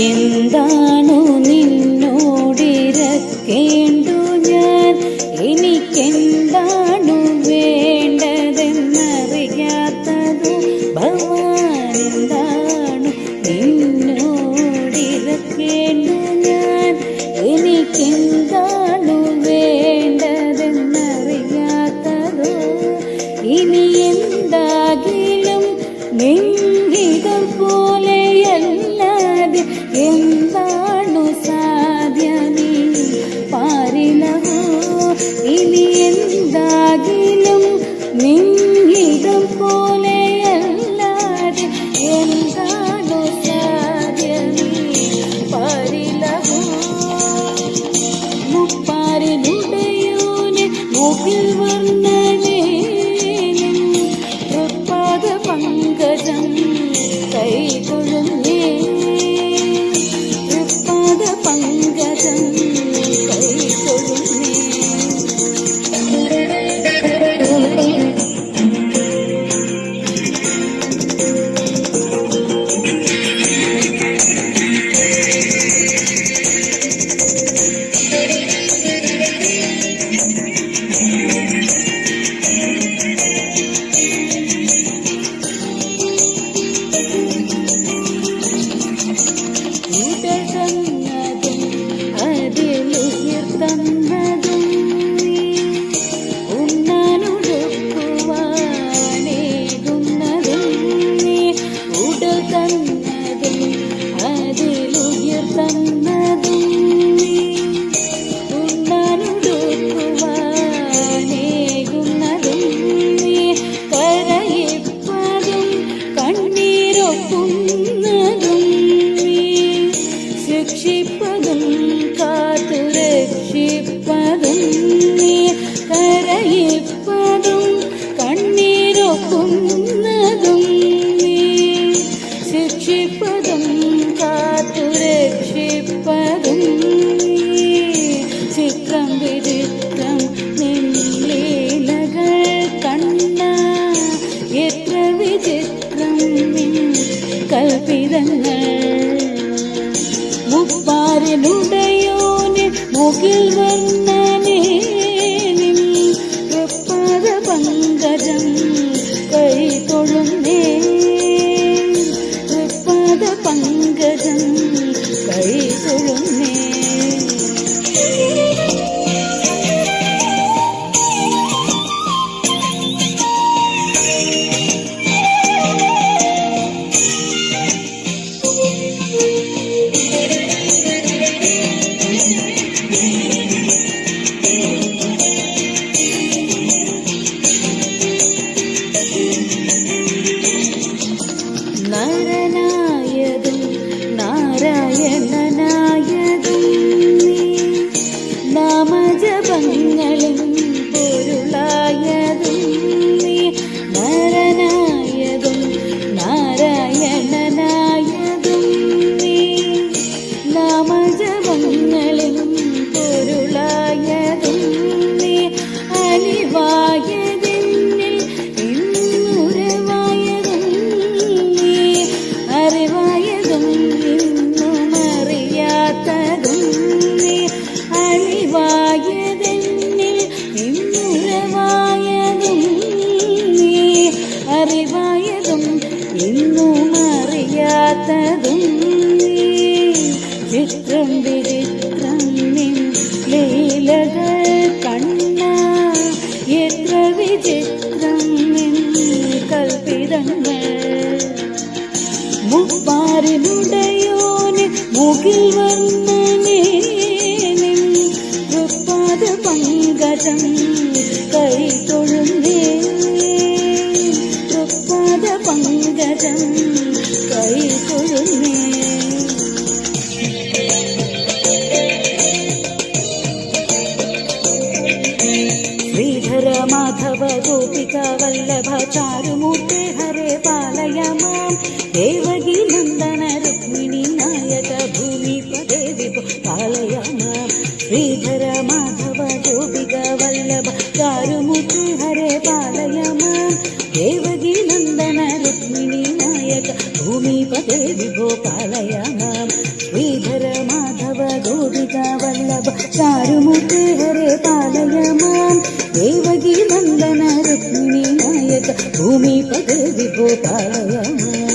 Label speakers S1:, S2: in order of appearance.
S1: എന്താണു നിന്നോടിരക്കേണ്ടു ഞാൻ, എനിക്കെന്താണു വേണ്ടതെന്നറിയാത്തതു ഭഗവാൻ. എന്താണു നിന്നോടിരക്കേണ്ടു ഞാൻ, എനിക്കെന്താണു വേണ്ടതെന്നറിയാത്തതു. ഇനി എന്താകിലും നിൻഹിതം പോലെയല്ലാതെ എന്താണു സാധ്യമീ പാരിലഹോ. ഇനി എന്താകിലും നിൻഹിതം പോലെയല്ലാതെ എന്താണു സാധ്യമീ പാരിലഹോ. മുപ്പാരിലുടയോനെ മുകിൽ വർണ്ണനേ തൃപ്പാദ പങ്കജം കൈതൊഴുന്നേ. തൃപ്പാദ പങ്കജം കൈതൊഴുന്നേ. ശിക്ഷിപ്പതും കാത്തുരക്ഷിപ്പതും നീ, കരയിപ്പതും കണ്ണീരൊക്കുന്നതും നീ. ശിക്ഷിപ്പതും കാത്തുരക്ഷിപ്പതും നീ. ചിത്രം വിചിത്രം നിൻ ലീലകൾ കണ്ണ, എത്ര വിചിത്രം നിൻ കൽപ്പിതങ്ങൾ. മുപ്പാരിലുടയോനെ മുകിൽ വർണ്ണനേ നിൻ തൃപ്പാദ പങ്കജം കൈതൊഴുന്നേ. തൃപ്പാദ പങ്കജം കൈതൊഴുന്നേ. നരനായതും നാരായണനായതും നീ, നാമജപങ്ങളിൽ പൊരുളായതും നീ. നരനായതും നാരായണനായതും നീ, നാമജപങ്ങളിൽ പൊരുളായതും നീ. അലിവായതെന്നിൽ ഇന്നുരവായതും നീ, അറിവായതും ഇന്നുമറിയാത്തതും നീ. അലിവായതെന്നിൽ ഇന്നുരവായതും നീ, അറിവായതും ഇന്നുമറിയാത്തതും നീ. ചിത്രം വിചിത്രം നിൻ ലീലകൾ കണ്ണ, എത്ര വിചിത്രം നിൻ കൽപ്പിതങ്ങൾ. മുപ്പാരിലുടയോനെ മുകിൽ വർണ്ണനേ നിൻ തൃപ്പാദ പങ്കജം കൈതൊഴുന്നേ. തൃപ്പാദ പങ്കജം കൈതൊഴുന്നേ. ശ്രീധര മാധവ ഗോപിക വല്ലഭ ചാരുമൂർത്തെ ഹരേ പാലയ മാം. ദേവകി നന്ദന രുക്മിണി നായക ഭൂമിപദേ വിഭോ പാലയ മാം. ശ്രീധര മാധവ ഗോപിക വല്ലഭ ചാരുമൂർത്തി ഹരേ പാലയ മാം ദേവകി നന്ദന രുക്മിണി നായക ഭൂമിപതേ വിഭോ പാലയ മാം ശ്രീധര മാധവ ഗോപിക വല്ലഭ ചാരുമൂർത്തി ഹരേ പാലയ മാം ദേവകി നന്ദന രുക്മിണി നായക ഭൂമിപതേ വിഭോ പാലയ മാം